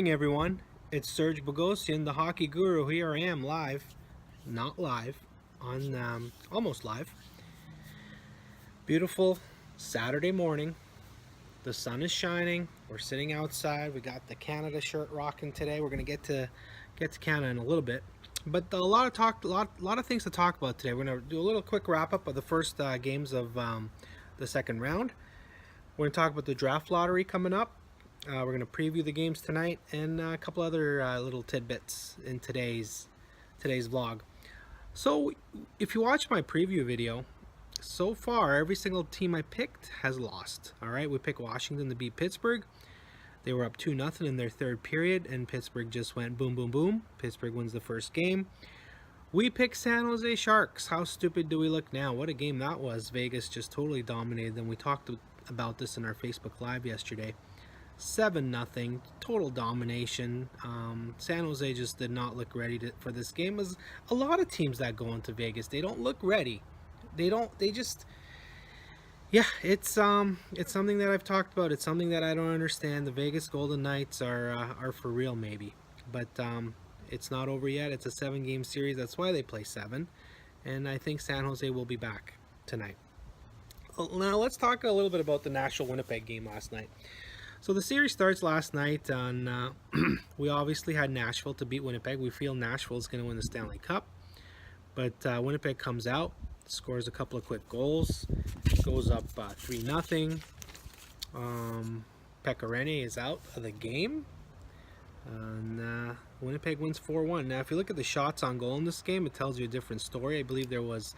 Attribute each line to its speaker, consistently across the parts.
Speaker 1: morning, everyone. It's Serge Bogosian, the hockey guru. Here I am live, not live, on almost live. Beautiful Saturday morning. The sun is shining. We're sitting outside. We got the Canada shirt rocking today. We're gonna get to Canada in a little bit, but a lot of things to talk about today. We're gonna do a little quick wrap up of the first games of the second round. We're gonna talk about the draft lottery coming up. We're going to preview the games tonight and a couple other little tidbits in today's vlog. So if you watch my preview video, so far every single team I picked has lost. All right, we picked Washington to beat Pittsburgh. They were up 2-0 in their third period, and Pittsburgh just went boom, boom, boom. Pittsburgh wins the first game. We picked San Jose Sharks. How stupid do we look now? What a game that was. Vegas just totally dominated them. We talked about this in our Facebook Live yesterday. 7-0, total domination. San Jose just did not look ready for this game. As a lot of teams that go into Vegas, they don't look ready. Yeah, it's something that I've talked about. It's something that I don't understand. The Vegas Golden Knights are for real, maybe, but it's not over yet. It's a 7-game series. That's why they play 7, and I think San Jose will be back tonight. Now let's talk a little bit about the Nashville-Winnipeg game last night. So the series starts last night on, we obviously had Nashville to beat Winnipeg. We feel Nashville is going to win the Stanley Cup. But Winnipeg comes out, scores a couple of quick goals, goes up 3-0. Pecorine is out of the game. And Winnipeg wins 4-1. Now if you look at the shots on goal in this game, it tells you a different story. I believe there was,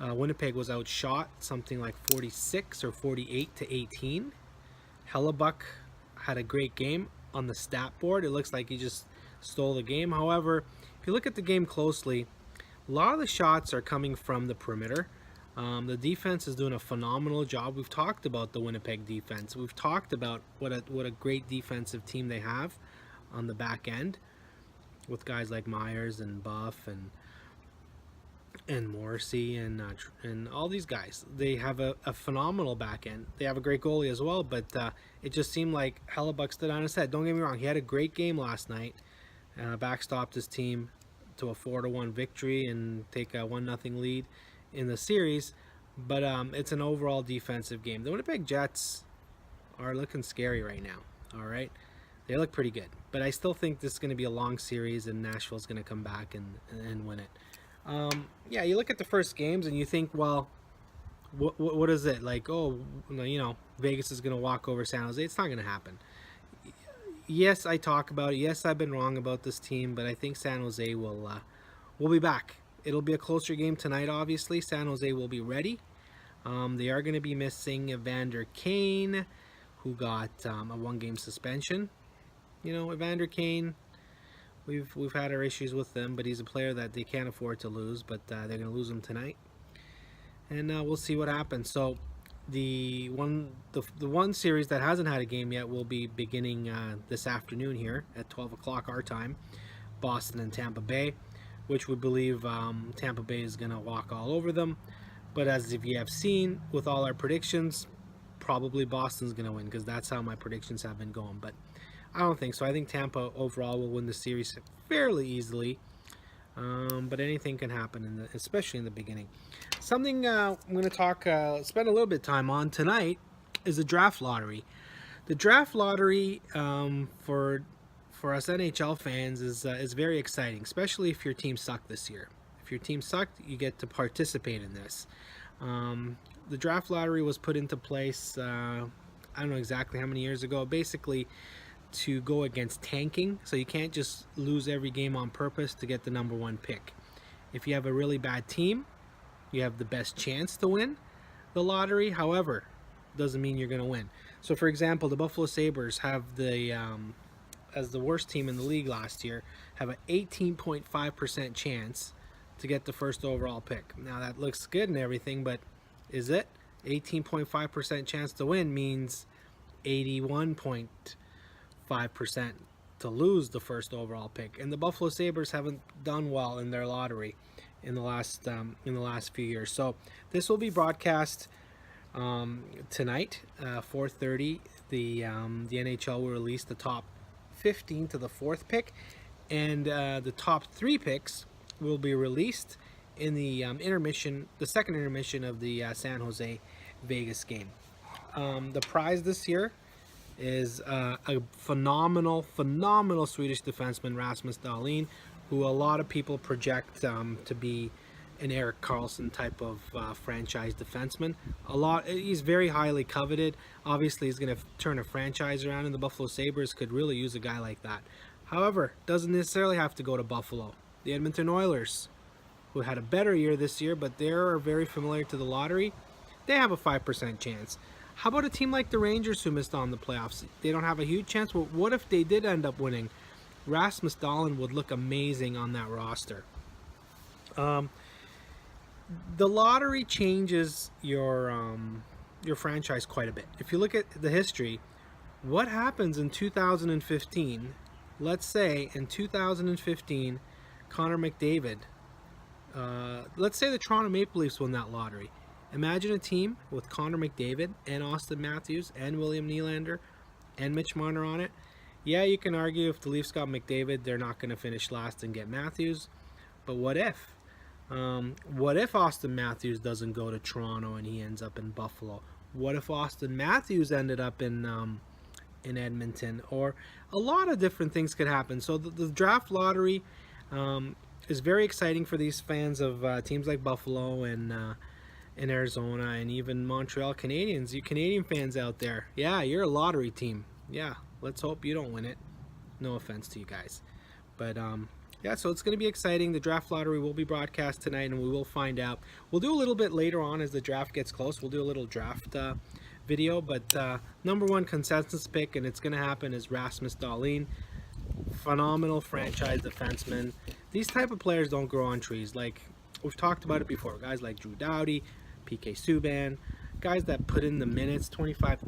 Speaker 1: Winnipeg was outshot something like 46 or 48-18. Hellebuck had a great game on the stat board. It looks like he just stole the game. However, if you look at the game closely, a lot of the shots are coming from the perimeter. The defense is doing a phenomenal job. We've talked about the Winnipeg defense. We've talked about what a great defensive team they have on the back end with guys like Myers and Buff and Morrissey and all these guys. They have a phenomenal back end. They have a great goalie as well, but it just seemed like Hellebuck stood on his head. Don't get me wrong, he had a great game last night. Backstopped his team to a 4-1 victory and take a 1-0 lead in the series, but it's an overall defensive game. The Winnipeg Jets are looking scary right now. All right, they look pretty good, but I still think this is going to be a long series and Nashville's going to come back and win it. Yeah, you look at the first games and you think, well, what is it like? Oh, you know, Vegas is going to walk over San Jose. It's not going to happen. Yes, I talk about it. Yes, I've been wrong about this team, but I think San Jose will be back. It'll be a closer game tonight. Obviously, San Jose will be ready. They are going to be missing Evander Kane, who got a 1-game suspension. You know, Evander Kane. We've had our issues with them, but he's a player that they can't afford to lose. But they're going to lose him tonight, and we'll see what happens. So the one series that hasn't had a game yet will be beginning this afternoon here at 12 o'clock our time. Boston and Tampa Bay, which we believe Tampa Bay is going to walk all over them. But as if you have seen with all our predictions, probably Boston's going to win because that's how my predictions have been going. But I don't think so. I think Tampa overall will win the series fairly easily, but anything can happen, especially in the beginning. Something I'm going to spend a little bit of time on tonight is the draft lottery. The draft lottery for us NHL fans is very exciting, especially if your team sucked this year. If your team sucked, you get to participate in this. The draft lottery was put into place, I don't know exactly how many years ago, basically to go against tanking. So you can't just lose every game on purpose to get the #1 pick. If you have a really bad team, you have the best chance to win the lottery. However, doesn't mean you're going to win. So for example, the Buffalo Sabres have the as the worst team in the league last year, have an 18.5% chance to get the first overall pick. Now that looks good and everything, but is it? 18.5% chance to win means 81.5% to lose the first overall pick, and the Buffalo Sabres haven't done well in their lottery in the last few years. So this will be broadcast tonight, 4:30. The NHL will release the top 15 to the 4th pick, and the top 3 picks will be released in the intermission, the second intermission of the San Jose Vegas game. The prize this year is a phenomenal Swedish defenseman, Rasmus Dahlin, who a lot of people project to be an Erik Karlsson type of franchise defenseman. He's very highly coveted. Obviously, he's going to turn a franchise around, and the Buffalo Sabres could really use a guy like that. However, doesn't necessarily have to go to Buffalo. The Edmonton Oilers, who had a better year this year, but they're very familiar to the lottery, they have a 5% chance. How about a team like the Rangers, who missed on the playoffs? They don't have a huge chance. Well, what if they did end up winning? Rasmus Dahlin would look amazing on that roster. The lottery changes your franchise quite a bit. If you look at the history, what happens in 2015? Let's say in 2015, Connor McDavid. Let's say the Toronto Maple Leafs won that lottery. Imagine a team with Connor McDavid and Austin Matthews and William Nylander and Mitch Marner on it. Yeah, you can argue if the Leafs got McDavid, they're not going to finish last and get Matthews. But what if? What if Austin Matthews doesn't go to Toronto and he ends up in Buffalo? What if Austin Matthews ended up in Edmonton? Or a lot of different things could happen. So the draft lottery is very exciting for these fans of teams like Buffalo and in Arizona and even Montreal Canadiens. You Canadian fans out there, yeah, you're a lottery team. Yeah, let's hope you don't win it. No offense to you guys. But yeah, so it's going to be exciting. The draft lottery will be broadcast tonight, and we will find out. We'll do a little bit later on as the draft gets close. We'll do a little draft video, but number one consensus pick, and it's going to happen, is Rasmus Dahlin. Phenomenal franchise defenseman. These type of players don't grow on trees. Like, we've talked about it before. Guys like Drew Doughty, PK Subban, guys that put in the minutes, 25,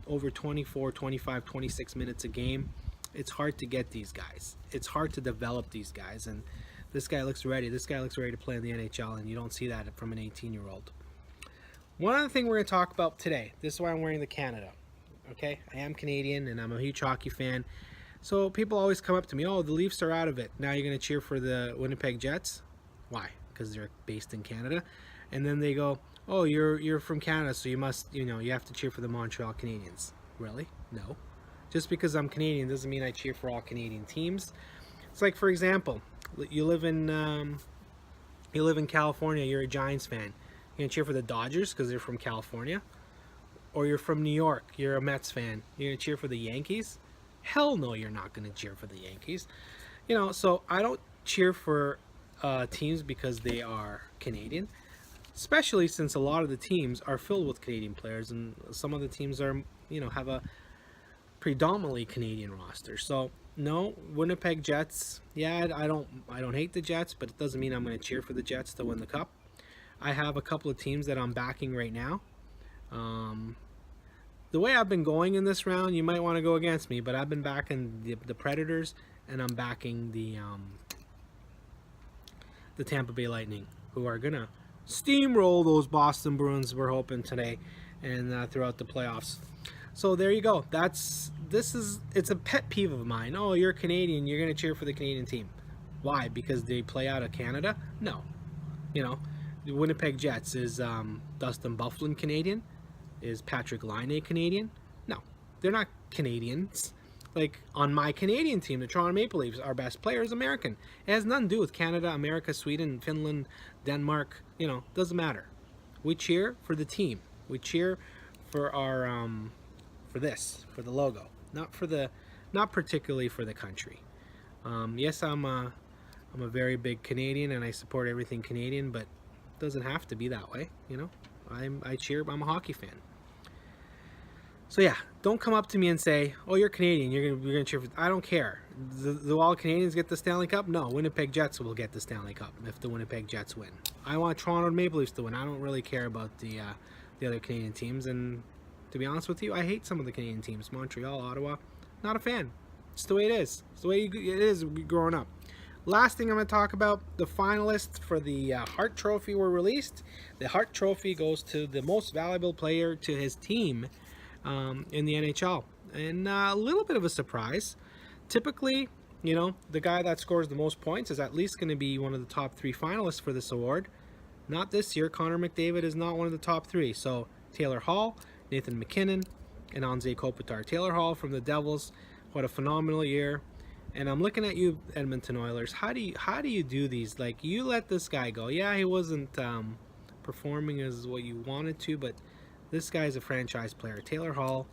Speaker 1: over 24, 25, 26 minutes a game. It's hard to get these guys. It's hard to develop these guys, and this guy looks ready. This guy looks ready to play in the NHL, and you don't see that from an 18-year-old. One other thing we're going to talk about today. This is why I'm wearing the Canada. Okay, I am Canadian, and I'm a huge hockey fan. So people always come up to me, oh, the Leafs are out of it. Now you're going to cheer for the Winnipeg Jets? Why? Because they're based in Canada. And then they go, oh, you're from Canada, so you must, you have to cheer for the Montreal Canadiens. Really? No. Just because I'm Canadian doesn't mean I cheer for all Canadian teams. It's like, for example, you live in California, you're a Giants fan. You're going to cheer for the Dodgers because they're from California? Or you're from New York, you're a Mets fan. You're going to cheer for the Yankees? Hell no, you're not going to cheer for the Yankees. So I don't cheer for teams because they are Canadian. Especially since a lot of the teams are filled with Canadian players, and some of the teams are, have a predominantly Canadian roster. So no, Winnipeg Jets. Yeah, I don't hate the Jets, but it doesn't mean I'm going to cheer for the Jets to win the cup. I have a couple of teams that I'm backing right now. The way I've been going in this round, you might want to go against me, but I've been backing the Predators, and I'm backing the Tampa Bay Lightning, who are gonna steamroll those Boston Bruins, we're hoping today and throughout the playoffs. So there you go. It's a pet peeve of mine. Oh, you're Canadian, you're gonna cheer for the Canadian team. Why? Because they play out of Canada? No. The Winnipeg Jets, is Dustin Byfuglien Canadian? Is Patrick Laine Canadian? No, they're not Canadians. Like, on my Canadian team, the Toronto Maple Leafs, our best player is American. It has nothing to do with Canada, America, Sweden, Finland, Denmark. Doesn't matter. We cheer for the team. We cheer for our for the logo, not particularly for the country. Yes, I'm a very big Canadian, and I support everything Canadian, but it doesn't have to be that way. I'm a hockey fan. So yeah, don't come up to me and say, "Oh, you're Canadian. You're gonna cheer for." I don't care. Do all Canadians get the Stanley Cup? No, Winnipeg Jets will get the Stanley Cup if the Winnipeg Jets win. I want Toronto Maple Leafs to win. I don't really care about the other Canadian teams. And to be honest with you, I hate some of the Canadian teams. Montreal, Ottawa, not a fan. It's the way it is. It's the way it is growing up. Last thing I'm going to talk about, the finalists for the Hart Trophy were released. The Hart Trophy goes to the most valuable player to his team in the NHL. And a little bit of a surprise. Typically, you know, the guy that scores the most points is at least going to be one of the top 3 finalists for this award. Not this year. Connor McDavid is not one of the top 3. So Taylor Hall, Nathan MacKinnon, and Anze Kopitar. Taylor Hall from the Devils, what a phenomenal year. And I'm looking at you, Edmonton Oilers. How do you do these? Like, you let this guy go. Yeah, he wasn't performing as what you wanted to, but this guy's a franchise player. Taylor Hall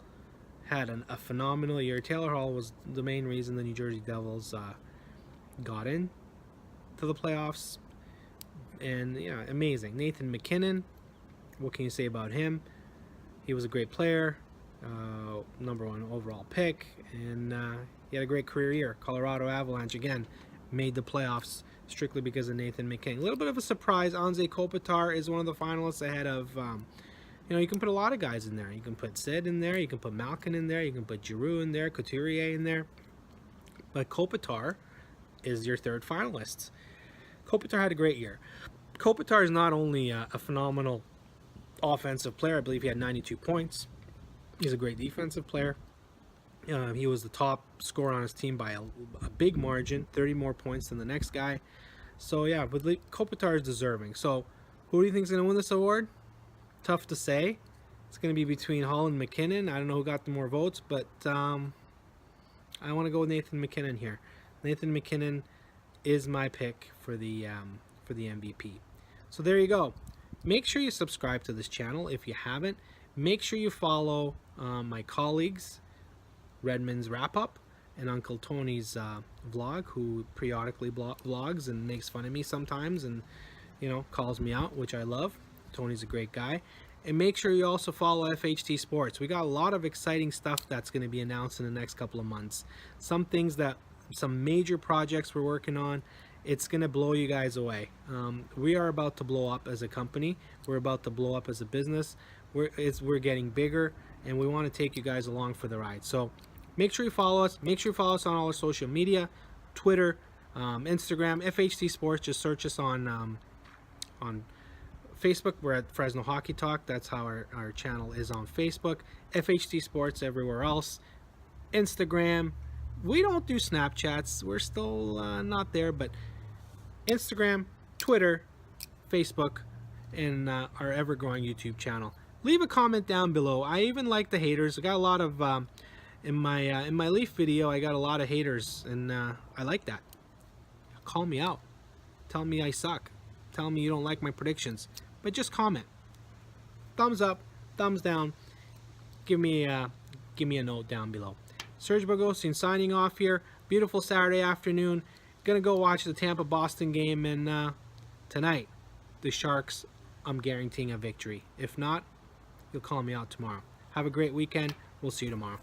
Speaker 1: had a phenomenal year. Taylor Hall was the main reason the New Jersey Devils got in to the playoffs. And yeah, amazing. Nathan MacKinnon, what can you say about him? He was a great player, #1 overall pick, and he had a great career year. Colorado Avalanche, again, made the playoffs strictly because of Nathan MacKinnon. A little bit of a surprise, Anze Kopitar is one of the finalists ahead of, you know, you can put a lot of guys in there. You can put Sid in there, you can put Malkin in there, you can put Giroux in there, Couturier in there. But Kopitar is your third finalist. Kopitar had a great year. Kopitar is not only a phenomenal offensive player. I believe he had 92 points. He's a great defensive player. He was the top scorer on his team by a big margin, 30 more points than the next guy. So yeah, but Kopitar is deserving. So who do you think is going to win this award? Tough to say. It's going to be between Hall and MacKinnon. I don't know who got the more votes, but I want to go with Nathan MacKinnon here. Nathan MacKinnon is my pick for the MVP. So there you go. Make sure you subscribe to this channel if you haven't. Make sure you follow my colleagues, Redmond's Wrap Up and Uncle Tony's vlog, who periodically vlogs and makes fun of me sometimes and, you know, calls me out, which I love. Tony's a great guy. And make sure you also follow FHT Sports. We got a lot of exciting stuff that's going to be announced in the next couple of months. Some major projects we're working on. It's going to blow you guys away. We are about to blow up as a company. We're about to blow up as a business. We're getting bigger, and we want to take you guys along for the ride. So make sure you follow us. Make sure you follow us on all our social media, Twitter, Instagram, FHT Sports. Just search us on Facebook. We're at Fresno Hockey Talk. That's how our channel is on Facebook. FHT Sports everywhere else. Instagram. We don't do Snapchats. We're still not there, but Instagram, Twitter, Facebook, and our ever-growing YouTube channel. Leave a comment down below. I even like the haters. I got a lot of in my Leaf video. I got a lot of haters, and I like that. Call me out. Tell me I suck. Tell me you don't like my predictions. But just comment. Thumbs up, thumbs down. Give me a note down below. Serge Bogosian signing off here. Beautiful Saturday afternoon. Gonna go watch the Tampa-Boston game, and tonight, the Sharks, I'm guaranteeing a victory. If not, you'll call me out tomorrow. Have a great weekend. We'll see you tomorrow.